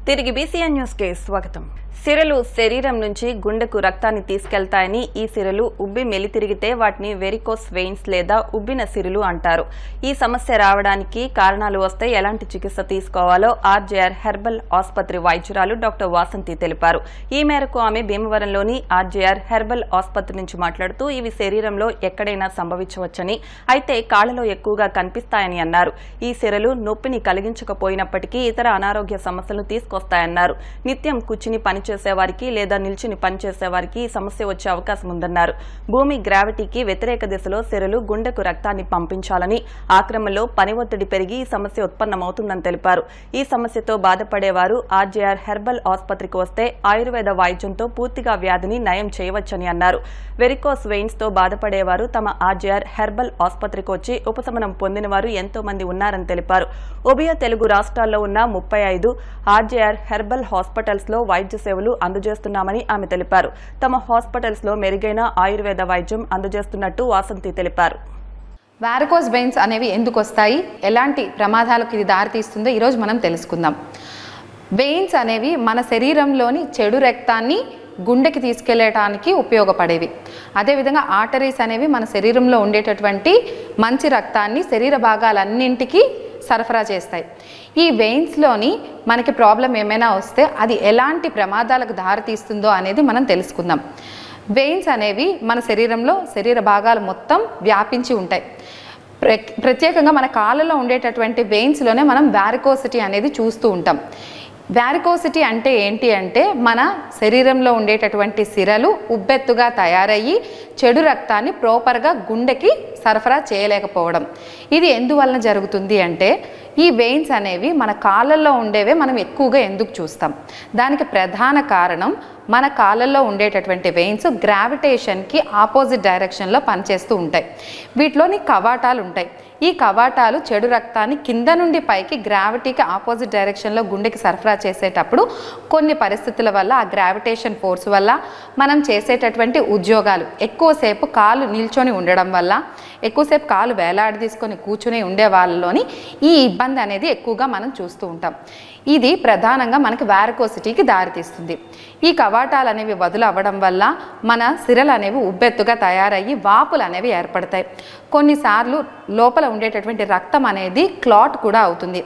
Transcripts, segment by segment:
తిరిగి BCN news కి స్వాగతం. సిరలు శరీరం నుంచి గుండెకు రక్తాన్ని తీసుకెళ్తాయని ఈ సిరలు ఉబ్బి మెలితిరిగితే వాటిని వెరికోస్ వెయిన్స్ లేదా ఉబ్బిన సిరలు అంటారు. ఈ సమస్య రావడానికి కారణాలు వస్తే ఎలాంటి చికిత్స తీసుకోవాలో ఆర్జేఆర్ హెర్బల్ ఆసుపత్రి వైద్యురాలు డాక్టర్ వాసంతి తెలిపారు. ఈ మేరకు ఆమె భీమవరంలోని ఆర్జేఆర్ హెర్బల్ ఆసుపత్రి నుంచి మాట్లాడుతూ ఇవి శరీరంలో ఎక్కడైనా సంభవించవచ్చని, అయితే కాళ్లలో ఎక్కువగా కనిపిస్తాయని అన్నారు. ఈ సిరలు నొప్పిని కలిగించకపోయినప్పటికీ ఇతర అనారోగ్య సమస్యలను తీసుకొస్తాయన్నారు. నిత్యం కూర్చుని పనిచేసేవారికి లేదా నిల్చుని పనిచేసేవారికి ఈ సమస్య వచ్చే అవకాశం ఉందన్నారు. భూమి గ్రావిటీకి వ్యతిరేక దిశలో సిరలు గుండెకు రక్తాన్ని పంపించాలని, ఆ క్రమంలో పని ఒత్తిడి పెరిగి ఈ సమస్య ఉత్పన్నమవుతుందని తెలిపారు. ఈ సమస్యతో బాధపడేవారు ఆర్జేఆర్ హెర్బల్ ఆసుపత్రికి వస్తే ఆయుర్వేద వైద్యంతో పూర్తిగా వ్యాధిని నయం చేయవచ్చని అన్నారు. వెరికోస్ వెయిన్స్ తో బాధపడేవారు తమ ఆర్జేఆర్ హెర్బల్ ఆసుపత్రికి వచ్చి ఉపశమనం పొందిన వారు ఎంతో మంది ఉన్నారని తెలిపారు. ఉభయ తెలుగు రాష్ట్రాల్లో ఉన్న 35 ఆర్జేఆర్ హెర్బల్ హాస్పిటల్స్ లో వైద్య సేవలు అందజేస్తున్నామని ఆమె తెలిపారు. తమ హాస్పిటల్స్ లో మెరుగైన ఆయుర్వేద వైద్యం అందజేస్తున్నట్టు వాసంతి తెలిపారు. వారికోస్ వెయిన్స్ అనేవి ఎందుకు వస్తాయి, ఎలాంటి ప్రమాదాలకు ఇది దారితీస్తుందో ఈరోజు మనం తెలుసుకుందాం. వెయిన్స్ అనేవి మన శరీరంలోని చెడు రక్తాన్ని గుండెకి తీసుకెళ్లడానికి ఉపయోగపడేవి. అదేవిధంగా ఆర్టరీస్ అనేవి మన శరీరంలో ఉండేటటువంటి మంచి రక్తాన్ని శరీర భాగాలన్నింటికి సరఫరా చేస్తాయి. ఈ వెయిన్స్లోని మనకి ప్రాబ్లం ఏమైనా వస్తే అది ఎలాంటి ప్రమాదాలకు దారితీస్తుందో అనేది మనం తెలుసుకుందాం. వెయిన్స్ అనేవి మన శరీరంలో శరీర భాగాలు మొత్తం వ్యాపించి ఉంటాయి. ప్రత్యేకంగా మన కాళ్ళలో ఉండేటటువంటి వెయిన్స్లోనే మనం వారికోసిటీ అనేది చూస్తూ ఉంటాం. వారికోసిటీ అంటే ఏంటి అంటే మన శరీరంలో ఉండేటటువంటి సిరలు ఉబ్బెత్తుగా తయారయ్యి చెడు రక్తాన్ని ప్రాపర్గా గుండెకి సరఫరా చేయలేకపోవడం. ఇది ఎందువలన జరుగుతుంది అంటే ఈ వెయిన్స్ అనేవి మన కాళ్ళల్లో ఉండేవే మనం ఎక్కువగా ఎందుకు చూస్తాం. దానికి ప్రధాన కారణం మన కాళ్ళల్లో ఉండేటటువంటి వెయిన్స్ గ్రావిటేషన్కి ఆపోజిట్ డైరెక్షన్లో పనిచేస్తూ ఉంటాయి. వీటిలోని కవాటాలు ఉంటాయి. ఈ కవాటాలు చెడు రక్తాన్ని కింద నుండి పైకి గ్రావిటీకి ఆపోజిట్ డైరెక్షన్లో గుండెకి సరఫరా చేసేటప్పుడు కొన్ని పరిస్థితుల వల్ల ఆ గ్రావిటేషన్ ఫోర్స్ వల్ల మనం చేసేటటువంటి ఉద్యోగాలు ఎక్కువసేపు కాలు నిల్చొని ఉండడం వల్ల, ఎక్కువసేపు కాలు వేలాడి తీసుకొని కూర్చుని ఉండే వాళ్ళలోని ఈ ఇబ్బంది అనేది ఎక్కువగా మనం చూస్తూ ఉంటాం. ఇది ప్రధానంగా మనకి వారికోసిటీకి దారితీస్తుంది. ఈ కవాటాలు అనేవి వదులు అవ్వడం వల్ల మన సిరలు అనేవి ఉబ్బెత్తుగా తయారయ్యి వాపులు అనేవి ఏర్పడతాయి. కొన్నిసార్లు లోపల ఉండేటటువంటి రక్తం అనేది క్లాట్ కూడా అవుతుంది.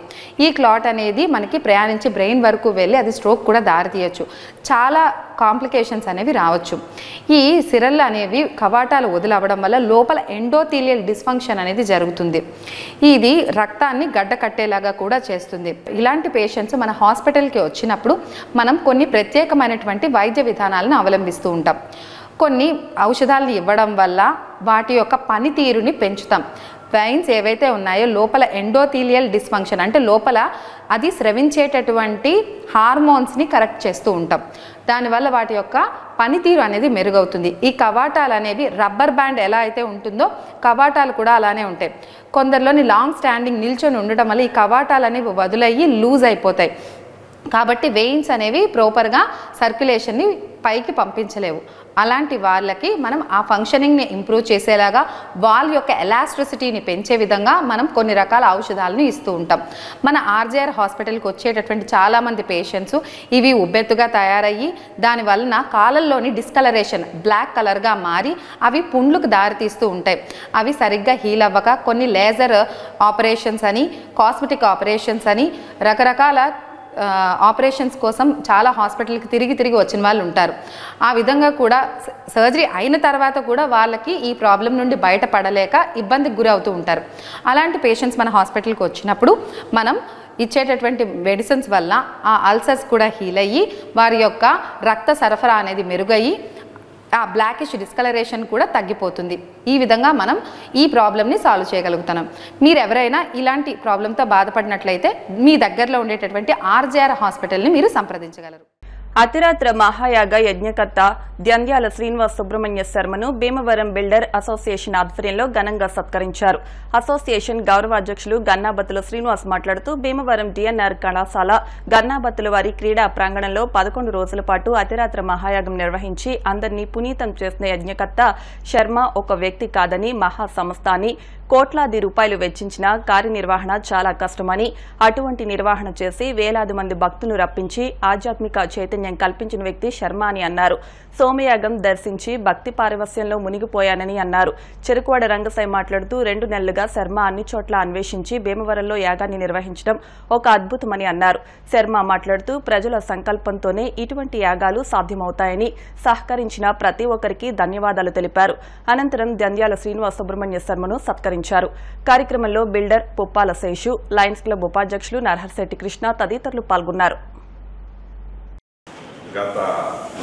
ఈ క్లాట్ అనేది మనకి ప్రయాణించి బ్రెయిన్ వరకు వెళ్ళి అది స్ట్రోక్ కూడా దారితీయచ్చు. చాలా కాంప్లికేషన్స్ అనేవి రావచ్చు. ఈ సిరలు అనేవి కవాటాలు వదిలవ్వడం వల్ల లోపల ఎండోథీలియల్ డిస్ఫంక్షన్ అనేది జరుగుతుంది. ఇది రక్తాన్ని గడ్డ కట్టేలాగా కూడా చేస్తుంది. ఇలాంటి పేషెంట్స్ మన హాస్పిటల్కి వచ్చినప్పుడు మనం కొన్ని ప్రత్యేకమైనటువంటి వైద్య విధానాలను అవలంబిస్తూ ఉంటాం. కొన్ని ఔషధాలను ఇవ్వడం వల్ల వాటి యొక్క పనితీరుని పెంచుతాం. వెయిన్స్ ఏవైతే ఉన్నాయో లోపల ఎండోథీలియల్ డిస్ఫంక్షన్ అంటే లోపల అది స్రవించేటటువంటి హార్మోన్స్ని కరెక్ట్ చేస్తూ ఉంటాం. దానివల్ల వాటి యొక్క పనితీరు అనేది మెరుగవుతుంది. ఈ కవాటాలు అనేవి రబ్బర్ బ్యాండ్ ఎలా అయితే ఉంటుందో కవాటాలు కూడా అలానే ఉంటాయి. కొందరిలోని లాంగ్ స్టాండింగ్ నిల్చొని ఉండటం వల్ల ఈ కవాటాలు అనేవి వదులయ్యి లూజ్ అయిపోతాయి. కాబట్టి వెయిన్స్ అనేవి ప్రాపర్గా సర్క్యులేషన్ని పైకి పంపించలేవు. అలాంటి వాళ్ళకి మనం ఆ ఫంక్షనింగ్ని ఇంప్రూవ్ చేసేలాగా వాళ్ళ యొక్క ఎలాస్ట్రిసిటీని పెంచే విధంగా మనం కొన్ని రకాల ఔషధాలను ఇస్తూ ఉంటాం. మన ఆర్జేఆర్ హాస్పిటల్కి వచ్చేటటువంటి చాలామంది పేషెంట్స్ ఇవి ఉబ్బెత్తుగా తయారయ్యి దానివలన కాళ్ళల్లోని డిస్కలరేషన్ బ్లాక్ కలర్గా మారి అవి పుండ్లకు దారితీస్తూ ఉంటాయి. అవి సరిగ్గా హీల్ అవ్వక కొన్ని లేజర్ ఆపరేషన్స్ అని, కాస్మెటిక్ ఆపరేషన్స్ అని రకరకాల ఆపరేషన్స్ కోసం చాలా హాస్పిటల్కి తిరిగి వచ్చిన వాళ్ళు ఉంటారు. ఆ విధంగా కూడా సర్జరీ అయిన తర్వాత కూడా వాళ్ళకి ఈ ప్రాబ్లం నుండి బయటపడలేక ఇబ్బందికి గురవుతూ ఉంటారు. అలాంటి పేషెంట్స్ మన హాస్పిటల్కి వచ్చినప్పుడు మనం ఇచ్చేటటువంటి మెడిసిన్స్ వల్ల ఆ అల్సర్స్ కూడా హీల్ అయ్యి వారి యొక్క రక్త సరఫరా అనేది మెరుగయ్యి ఆ బ్లాకిష్ డిస్కలరేషన్ కూడా తగ్గిపోతుంది. ఈ విధంగా మనం ఈ ప్రాబ్లమ్ని సాల్వ్ చేయగలుగుతున్నాం. మీరు ఎవరైనా ఇలాంటి ప్రాబ్లంతో బాధపడినట్లయితే మీ దగ్గరలో ఉండేటటువంటి ఆర్జేఆర్ హాస్పిటల్ని మీరు సంప్రదించగలరు. అతిరాత్ర మహాయాగ యజ్ఞకర్త ద్యంద్యాల శ్రీనివాస్ సుబ్రహ్మణ్య శర్మను భీమవరం బిల్డర్ అసోసియేషన్ ఆధ్వర్యంలో ఘనంగా సత్కరించారు. అసోసియేషన్ గౌరవాధ్యక్షులు గన్నాబత్తుల శ్రీనివాస్ మాట్లాడుతూ భీమవరం డిఎన్ఆర్ కళాశాల గన్నాబత్తుల వారి క్రీడా ప్రాంగణంలో 11 రోజుల పాటు అతిరాత్ర మహాయాగం నిర్వహించి అందరినీ పునీతం చేసిన యజ్ఞకర్త శర్మ ఒక వ్యక్తి కాదని మహా సంస్థ అని కోట్లాది రూపాయలు వెచ్చించిన కార్యనిర్వహణ చాలా కష్టమని అటువంటి నిర్వహణ చేసి వేలాది మంది భక్తులు రప్పించి ఆధ్యాత్మిక చైతన్యం కల్పించిన వ్యక్తి శర్మ అని అన్నారు. సోమయాగం దర్శించి భక్తి పారవస్యంలో మునిగిపోయానని అన్నారు. చెరుకువాడ రంగసాయి మాట్లాడుతూ 2 నెలలుగా శర్మ అన్ని చోట్ల అన్వేషించి భీమవరంలో యాగాన్ని నిర్వహించడం ఒక అద్భుతమని అన్నారు. శర్మ మాట్లాడుతూ ప్రజల సంకల్పంతోనే ఇటువంటి యాగాలు సాధ్యమవుతాయని సహకరించిన ప్రతి ఒక్కరికి ధన్యవాదాలు తెలిపారు. అనంతరం ద్యంద్యాల శ్రీనివాస్ సుబ్రహ్మణ్య శర్మను సత్కరించారు. కార్యక్రమంలో builder Puppala Seshu, Lions club ఉపాధ్యక్షులు నరహర్శెట్టి కృష్ణ తదితరులు పాల్గొన్నారు. గత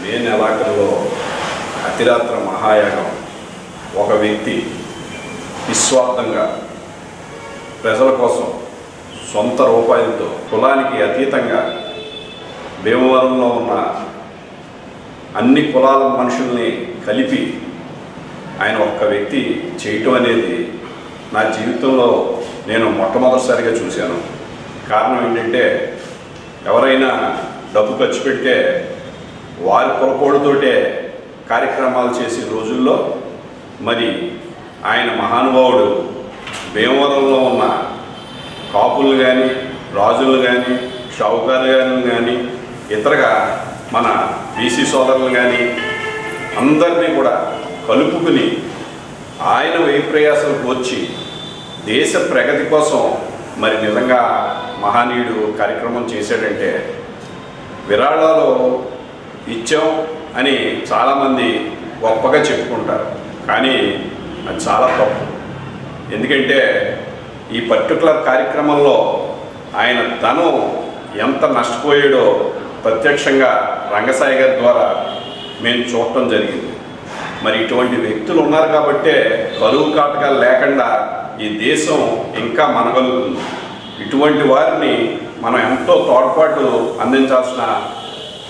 మే నెలాఖరులో అతిరాత్ర మహాయాగం ఒక వ్యక్తి నిస్వార్థంగా ప్రజల కోసం సొంత రూపాయలతో కులానికి అతీతంగా భీమవరంలో ఉన్న అన్ని కులాల మనుషుల్ని కలిపి ఆయన ఒక్క వ్యక్తి చేయటం అనేది నా జీవితంలో నేను మొట్టమొదటిసారిగా చూశాను. కారణం ఏంటంటే ఎవరైనా డబ్బు ఖర్చు పెడితే వారి పొరపాటుతోటే కార్యక్రమాలు చేసే రోజుల్లో మరి ఆయన మహానుభావుడు భీమవరంలో ఉన్న కాపులు కానీ రాజులు కానీ షావుకారులు కానీ ఇతరగా మన బీసీ సోదరులు కానీ అందరినీ కూడా కలుపుకుని ఆయన వైప్రయాసాలకు వచ్చి దేశ ప్రగతి కోసం మరి నిజంగా మహనీయుడు కార్యక్రమం చేశాడంటే విరాళాలు ఇచ్చాం అని చాలామంది గొప్పగా చెప్పుకుంటారు, కానీ అది చాలా తప్పు. ఎందుకంటే ఈ పర్టికులర్ కార్యక్రమంలో ఆయన ధనం ఎంత నష్టపోయాడో ప్రత్యక్షంగా రంగసాయి గారి ద్వారా మేము చూడటం జరిగింది. మరి ఇటువంటి వ్యక్తులు ఉన్నారు కాబట్టే కరువు కాటకాలు లేకుండా ఈ దేశం ఇంకా మనగలుగుతుంది. ఇటువంటి వారిని మనం ఎంతో తోడ్పాటు అందించాల్సిన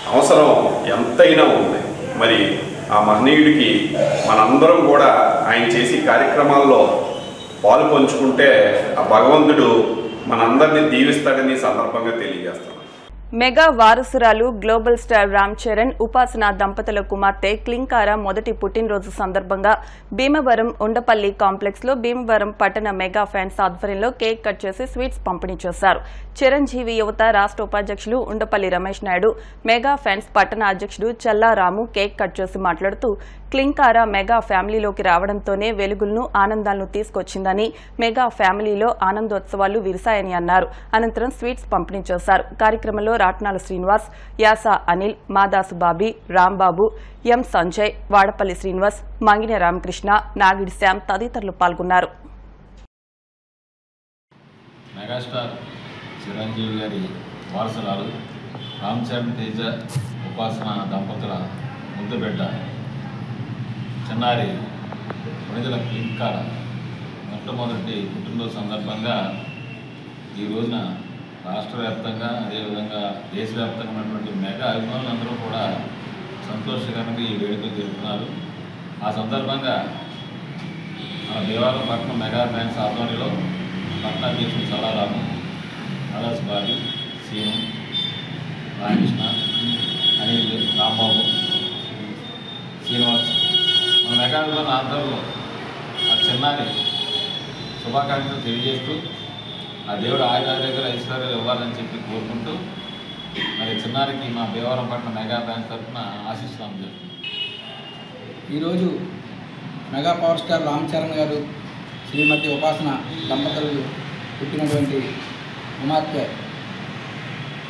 అవసరం ఎంతైనా ఉంది. మరి ఆ మహనీయుడికి మనందరం కూడా ఆయన చేసే కార్యక్రమాల్లో పాలు పంచుకుంటే ఆ భగవంతుడు మనందరినీ దీవిస్తాడని సందర్భంగా తెలియజేస్తాను. మెగా వారసురాలు గ్లోబల్ స్టార్ రామ్ చరణ్ ఉపాసన దంపతుల కుమార్తె క్లింకార మొదటి పుట్టినరోజు సందర్భంగా భీమవరం ఉండపల్లి కాంప్లెక్స్ లో భీమవరం పట్టణ మెగా ఫ్యాన్స్ ఆధ్వర్యంలో కేక్ కట్ చేసి స్వీట్స్ పంపిణీ చేశారు. చిరంజీవి యువత రాష్ట్ర ఉపాధ్యక్షులు ఉండపల్లి రమేష్ నాయుడు, మెగా ఫ్యాన్స్ పట్టణ అధ్యక్షుడు చల్లారాము కేక్ కట్ చేసి మాట్లాడుతూ క్లింకార మెగా ఫ్యామిలీలోకి రావడంతోనే వెలుగులను ఆనందాలను తీసుకొచ్చిందని, మెగా ఫ్యామిలీలో ఆనందోత్సవాలు విరిశాయని అన్నారు. అనంతరం స్వీట్స్ పంపిణీ చేశారు. కార్యక్రమంలో రాట్నాల శ్రీనివాస్, యాస అనిల్, మాదాసు బాబీ, రాంబాబు, ఎం సంజయ్, వాడపల్లి శ్రీనివాస్, మంగిన రామకృష్ణ, నాగిడి శ్యామ్ తదితరులు పాల్గొన్నారు. మెగాస్టార్ చిరంజీవి గారి వారసురాలు రామ్ చరణ్ తేజ ఉపాసన దంపతుల ముద్దుబిడ్డ చిన్నారి వనిదల క్లింకార మొట్టమొదటి పుట్టినరోజు సందర్భంగా ఈ రోజున రాష్ట్ర వ్యాప్తంగా అదేవిధంగా దేశవ్యాప్తంగా ఉన్నటువంటి మెగా అభిమానులందరూ కూడా సంతోషకరంగా ఈ వేడుకలు జరుపుతున్నారు. ఆ సందర్భంగా మన భీమవరం పట్టణం మెగా ఫ్యాన్స్ ఆధ్వర్యంలో పట్టణాధ్యక్షుడు చల్లారాము, ఆదాస్ బాబీ, సీను, రామకృష్ణ, అనిల్, రాంబాబు, శ్రీనివాస్ మన మెగాలో ఆధ్వర్యంలో ఆ చిన్నారి శుభాకాంక్షలు తెలియజేస్తూ ఆ దేవుడు ఆయుధారోగ్యాలు ఐశ్వర్యాలు ఇవ్వాలని చెప్పి కోరుకుంటూ మరి చిన్నారికి మా భీమవరం పట్టణ మెగా ఫ్యాన్స్ తరఫున ఆశిస్తున్నాం జరుగుతుంది. ఈరోజు mega power star Ram Charan గారు శ్రీమతి ఉపాసన దంపతులు పుట్టినటువంటి కుమార్తె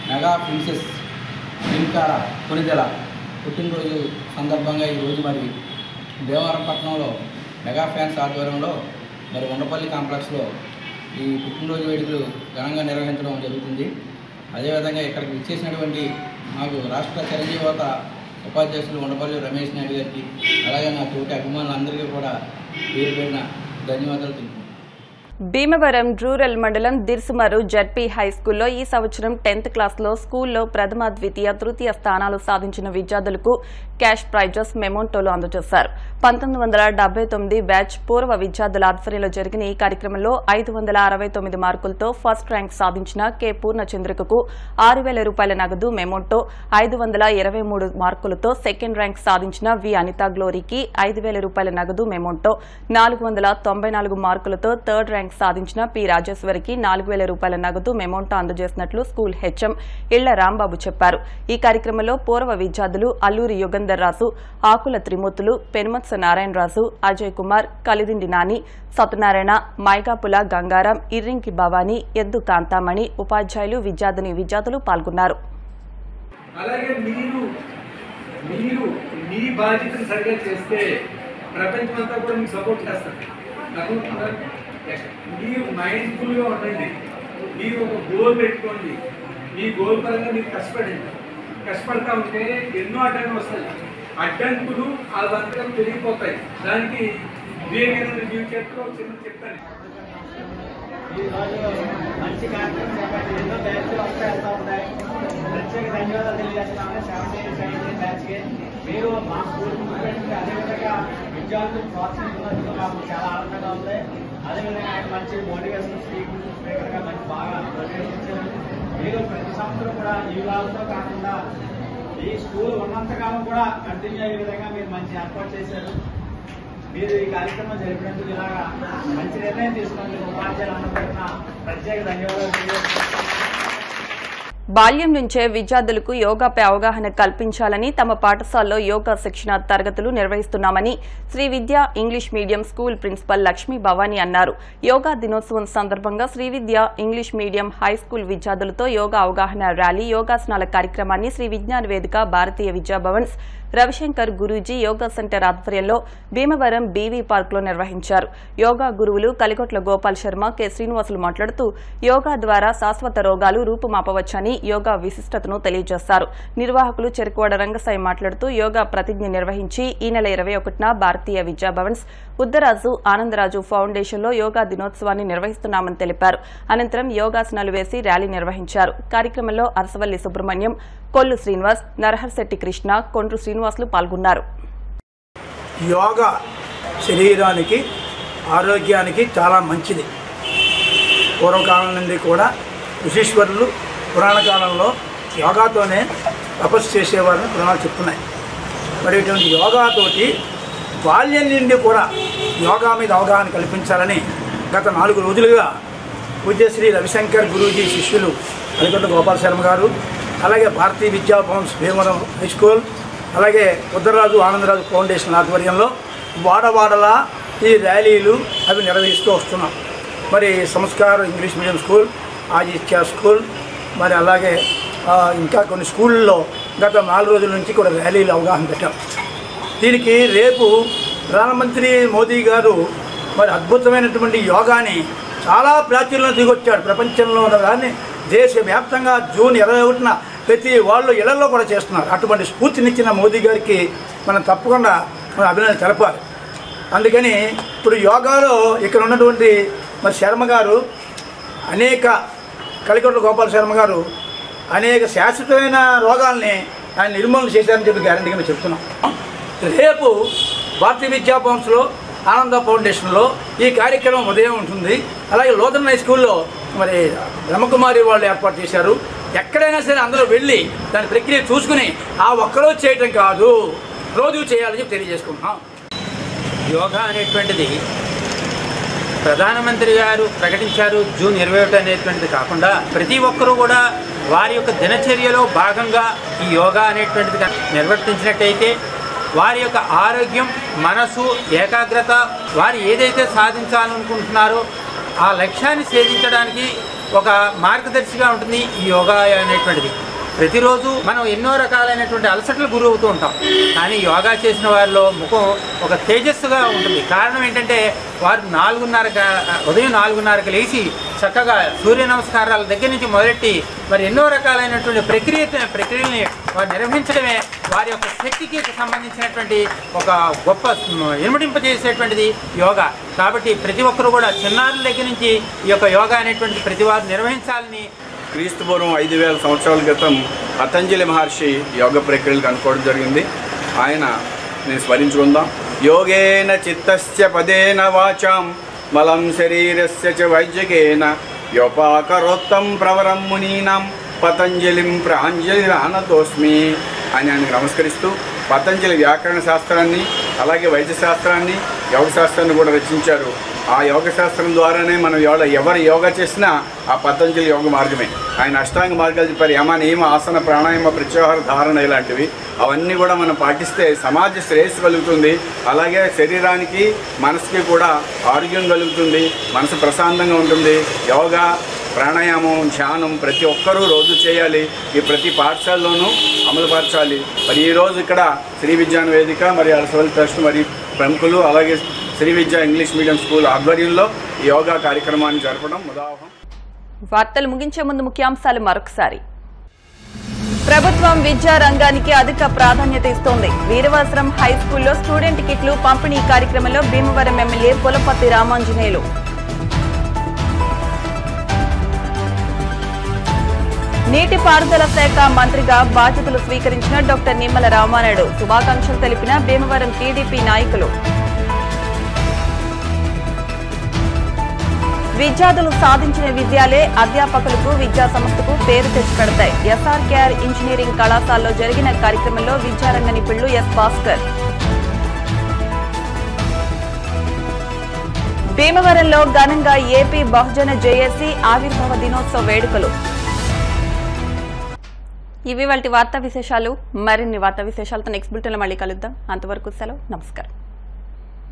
మెగా ప్రిన్సెస్ క్లింకార కొనిదెల పుట్టినరోజు సందర్భంగా ఈరోజు మరి భీమవరం పట్టణంలో మెగా ఫ్యాన్స్ ఆధ్వర్యంలో మరి ఉండపల్లి కాంప్లెక్స్లో ఈ పుట్టినరోజు వేడుకలు ఘనంగా నిర్వహించడం జరుగుతుంది. అదేవిధంగా ఇక్కడికి విచ్చేసినటువంటి మాకు రాష్ట్ర చిరంజీవి యువత ఉపాధ్యక్షులు ఉండపల్లి రమేష్ నాయుడు గారికి, అలాగే నా తోటి అభిమానులందరికీ కూడా పేరు పేరున ధన్యవాదాలు తెలుపుతున్నాను. భీమవరం రూరల్ మండలం దిర్సుమరు జడ్పీ హైస్కూల్లో ఈ సంవత్సరం 10th క్లాస్లో స్కూల్లో ప్రథమ, ద్వితీయ, తృతీయ స్థానాలు సాధించిన విద్యార్థులకు క్యాష్ ప్రైజెస్, మెమోంటోలు అందజేశారు. 1979 బ్యాచ్ పూర్వ విద్యార్థుల ఆధ్వర్యంలో జరిగిన ఈ కార్యక్రమంలో 569 మార్కులతో ఫస్ట్ ర్యాంక్ సాధించిన కె పూర్ణచంద్రికకు 6,000 రూపాయల నగదు మెమోంటో, 523 మార్కులతో సెకండ్ ర్యాంక్ సాధించిన వి అనితా గ్లోరీకి 5,000 రూపాయల నగదు మెమోంటో, 494 మార్కులతో థర్డ్ ర్యాంక్ సాధించిన పి రాజేశ్వరికి 4,000 రూపాయల నగదు మెమోంటో అందజేసినట్లు స్కూల్ హెచ్ఎం ఇళ్ల రాంబాబు చెప్పారు. ఈ కార్యక్రమంలో పూర్వ విద్యార్థులు అల్లూరి యుగంధర్ రాజు, ఆకుల త్రిమూర్తులు, పెనుమత్స నారాయణరాజు, అజయ్ కుమార్, కలిదిండి నాని, సత్యనారాయణ, మైగాపుల గంగారాం, ఇర్రింకి భవానీ, ఎద్దు కాంతామణి, ఉపాధ్యాయులు, విద్యార్థులు పాల్గొన్నారు. అలాగే మీరు మీ బాధ్యతను సరిగా చేస్తే ప్రపంచం అంతా కూడా మీకు సపోర్ట్ చేస్తారు. మీరు మైండ్ఫుల్గా ఉండండి. మీరు ఒక గోల్ పెట్టుకోండి. మీ గోల్ పరంగా మీరు కష్టపడతా ఉంటే ఎన్నో అడ్డంకులు వస్తాయి. అడ్డంకులు అవంతా పెరిగిపోతాయి. దానికి వివేకానంద జీవితంలో చిన్న చెప్తాను. మంచి కార్యక్రమం ఎన్నో బ్యాచ్లు వస్తూ ఉంటాయి. ప్రత్యేక ధన్యవాదాలు తెలియజేస్తున్నాము 17 బ్యాచ్కి. మీరు మా స్కూల్ అదేవిధంగా విద్యార్థులు ప్రోత్సహిస్తున్నందుకు మాకు చాలా ఆనందంగా ఉంది. అదేవిధంగా ఆయన మంచి మోటివేషన్ స్పీకర్గా మంచి బాగా ప్రోత్సహించారు. మీరు ప్రతి సంవత్సరం కూడా ఈ విభాగంతో కాకుండా ఈ స్కూల్ ఉన్నంతకాలం కూడా కంటిన్యూ అయ్యే విధంగా మీరు మంచి ఏర్పాటు చేశారు. మీరు ఈ కార్యక్రమం జరిపినందుకు ఇలాగా మంచి నిర్ణయం తీసుకున్నందుకు ఉపాధ్యాయులందరికీ ప్రత్యేక ధన్యవాదాలు తెలియజేస్తున్నాను. బాల్యం నుంచే విద్యార్థులకు యోగాపై అవగాహన కల్పించాలని తమ పాఠశాలలో యోగా శిక్షణ తరగతులు నిర్వహిస్తున్నామని Shri Vidya English medium school principal Lakshmi Bhavani అన్నారు. యోగా దినోత్సవం సందర్భంగా Shri Vidya English medium high school విద్యార్థులతో యోగా అవగాహన ర్యాలీ, యోగాసనాల కార్యక్రమాన్ని శ్రీ విజ్ఞాన వేదిక, భారతీయ విద్యాభవన్స్, రవిశంకర్ గురూజీ యోగా సెంటర్ ఆధ్వర్యంలో భీమవరం బీవీ పార్క్ లో నిర్వహించారు. యోగా గురువులు కలిగొట్ల గోపాల్ శర్మ, కె శ్రీనివాసులు మాట్లాడుతూ యోగా ద్వారా శాశ్వత రోగాలు రూపుమాపవచ్చని యోగా విశిష్టతను తెలియజేశారు. నిర్వాహకులు చెరుకువాడ రంగసాయి మాట్లాడుతూ యోగా ప్రతిజ్ఞ నిర్వహించి ఈ నెల 21న భారతీయ విద్యాభవన్స్, ఉద్దరాజు ఆనందరాజు ఫౌండేషన్లో యోగా దినోత్సవాన్ని నిర్వహిస్తున్నామని తెలిపారు. అనంతరం యోగాసనాలు వేసి ర్యాలీ నిర్వహించారు. కార్యక్రమంలో అరసవల్లి సుబ్రహ్మణ్యం, కొల్లు శ్రీనివాస్, నరహర్శెట్టి కృష్ణ, కొండ్రు శ్రీనివాసులు పాల్గొన్నారు. యోగా శరీరానికి, ఆరోగ్యానికి చాలా మంచిది. పూర్వకాలం నుండి కూడా ఋషీశ్వరులు పురాణ కాలంలో యోగాతోనే తపస్సు చేసేవారని పురాణాలు చెప్తున్నాయి. మరి ఇటువంటి యోగాతోటి బాల్యం నుండి కూడా యోగా మీద అవగాహన కల్పించాలని గత 4 రోజులుగా పూజ్యశ్రీ రవిశంకర్ గురూజీ శిష్యులు కలిగొట్ల గోపాల్ శర్మ గారు, అలాగే భారతీయ విద్యాభవన్స్ భీమవరం హై స్కూల్, అలాగే ఉద్దరాజు ఆనందరాజు ఫౌండేషన్ ఆధ్వర్యంలో వాడవాడలా ఈ ర్యాలీలు అవి నిర్వహిస్తూ వస్తున్నాం. మరి Sanskar English medium school, Aditya school, మరి అలాగే ఇంకా కొన్ని స్కూళ్ళల్లో గత 4 రోజుల నుంచి కూడా ర్యాలీలు అవగాహన పెట్టాం. దీనికి రేపు ప్రధానమంత్రి మోదీ గారు మరి అద్భుతమైనటువంటి యోగాని చాలా ప్రాచుర్యంలో దిగొచ్చాడు. ప్రపంచంలో ఉన్న దాన్ని దేశవ్యాప్తంగా జూన్ 21న ప్రతి వాళ్ళు ఇళ్లలో కూడా చేస్తున్నారు. అటువంటి స్ఫూర్తినిచ్చిన మోదీ గారికి మనం తప్పకుండా మనం అభినందన తెలపాలి. అందుకని ఇప్పుడు యోగాలో ఇక్కడ ఉన్నటువంటి మరి శర్మ గారు కలిగొట్ల గోపాల్ శర్మ గారు అనేక శాశ్వతమైన రోగాల్ని ఆయన నిర్మూలన చేశారని చెప్పి గ్యారంటీగా మేము చెప్తున్నాం. రేపు భారతీయ విద్యాభవన్స్లో ఆనంద ఫౌండేషన్లో ఈ కార్యక్రమం ఉదయం ఉంటుంది. అలాగే లోదన్ హై స్కూల్లో మరి బ్రహ్మకుమారి వాళ్ళు ఏర్పాటు చేశారు. ఎక్కడైనా సరే అందరూ వెళ్ళి దాని ప్రక్రియ చూసుకుని ఆ ఒక్కరోజు చేయటం కాదు, రోజు చేయాలని చెప్పి తెలియజేసుకుంటున్నాం. యోగా అనేటువంటిది ప్రధానమంత్రి గారు ప్రకటించారు జూన్ 21 అనేటువంటిది కాకుండా ప్రతి ఒక్కరూ కూడా వారి యొక్క దినచర్యలో భాగంగా ఈ యోగా అనేటువంటిది నిర్వర్తించినట్టయితే వారి యొక్క ఆరోగ్యం, మనసు, ఏకాగ్రత, వారు ఏదైతే సాధించాలనుకుంటున్నారో ఆ లక్ష్యాన్ని ఛేదించడానికి ఒక మార్గదర్శిగా ఉంటుంది ఈ యోగా అనేటువంటిది. ప్రతిరోజు మనం ఎన్నో రకాలైనటువంటి అలసటలు గురవుతూ ఉంటాం. కానీ యోగా చేసిన వారిలో ముఖం ఒక తేజస్సుగా ఉంటుంది. కారణం ఏంటంటే వారు ఉదయం 4:30కి లేచి చక్కగా సూర్య నమస్కారాల దగ్గర నుంచి మొదలెట్టి మరి ఎన్నో రకాలైనటువంటి ప్రక్రియల్ని వారు నిర్వహించడమే వారి యొక్క శక్తికి సంబంధించినటువంటి ఒక గొప్ప ఇనుమడింపజేసేటువంటిది యోగా. కాబట్టి ప్రతి ఒక్కరూ కూడా చిన్నారుల దగ్గర నుంచి ఈ యొక్క యోగా అనేటువంటి ప్రతి వారు నిర్వహించాలని. క్రీస్తు పూర్వం 5000 సంవత్సరాల క్రితం పతంజలి మహర్షి యోగ ప్రక్రియలు కనుక్కోవడం జరిగింది. ఆయన నేను స్మరించుకుందాం. యోగేన చిత్తస్య పదేన వాచాం మలం శరీరస్య చ వైద్యకేన యోపాకరోత్తం ప్రవరం మునీనాం పతంజలిం ప్రాంజలిరానతోస్మి అని ఆయనకు నమస్కరిస్తూ పతంజలి వ్యాకరణ శాస్త్రాన్ని అలాగే వైద్య శాస్త్రాన్ని యోగ శాస్త్రాన్ని కూడా రచించారు. ఆ యోగ శాస్త్రం ద్వారానే మనం ఎవరు యోగా చేసినా ఆ పతంజలి యోగ మార్గమే. ఆయన అష్టాంగ మార్గాలు చెప్పారు. యమ నియమ ఆసన ప్రాణాయామ ప్రత్యాహార ధారణ ఇలాంటివి అవన్నీ కూడా మనం పాటిస్తే సమాజ శ్రేయస్సు కలుగుతుంది. అలాగే శరీరానికి మనసుకి కూడా ఆరోగ్యం కలుగుతుంది. మనసు ప్రశాంతంగా ఉంటుంది. యోగా ప్రాణాయామం ధ్యానం ప్రతి ఒక్కరూ రోజు చేయాలి. ఈ ప్రతి పాఠశాలలోనూ అమలుపరచాలి. మరి ఈరోజు ఇక్కడ శ్రీ విజ్ఞాన వేదిక మరి అరసవల్లి ట్రస్ట్ మరి ప్రముఖులు అలాగే Shri Vidya English medium school ఆధ్వర్యంలో ఈ యోగా కార్యక్రమాన్ని జరపడం ముదావహం. వార్తలు ముగించే ముందు ముఖ్యాంశాలు మరొకసారి. ప్రభుత్వం విద్యా రంగానికి అధిక ప్రాధాన్యత ఇస్తోంది. వీరవాసరం హైస్కూల్లో స్టూడెంట్ కిట్లు పంపిణీ కార్యక్రమంలో భీమవరం ఎమ్మెల్యే పులపర్తి రామాంజనేయులు. నీటిపారుదల శాఖ మంత్రిగా బాధ్యతలు స్వీకరించిన డాక్టర్ నిమ్మల రామానాయుడు శుభాకాంక్షలు తెలిపిన భీమవరం టీడీపీ నాయకులు. విద్యార్థులు సాధించిన విద్యాలే అధ్యాపకులకు విద్యా సంస్థకు పేరు తెచ్చిపెడతాయి. ఎస్ఆర్కేఆర్ ఇంజనీరింగ్ కళాశాలలో జరిగిన కార్యక్రమంలో విద్యారంగ నిపుణులు ఎస్ భాస్కర్. భీమవరంలో ఘనంగా ఏపీ బహుజన జేఏసీ ఆవిర్భావ దినోత్సవ వేడుకలు. ఇవి వాటి వార్తా విశేషాలు. మరిన్ని వార్తా విశేషాలతో నెక్స్ట్ బులెటిన్లో మళ్ళీ కలుద్దాం. అంతవరకు సెలవు. నమస్కారం.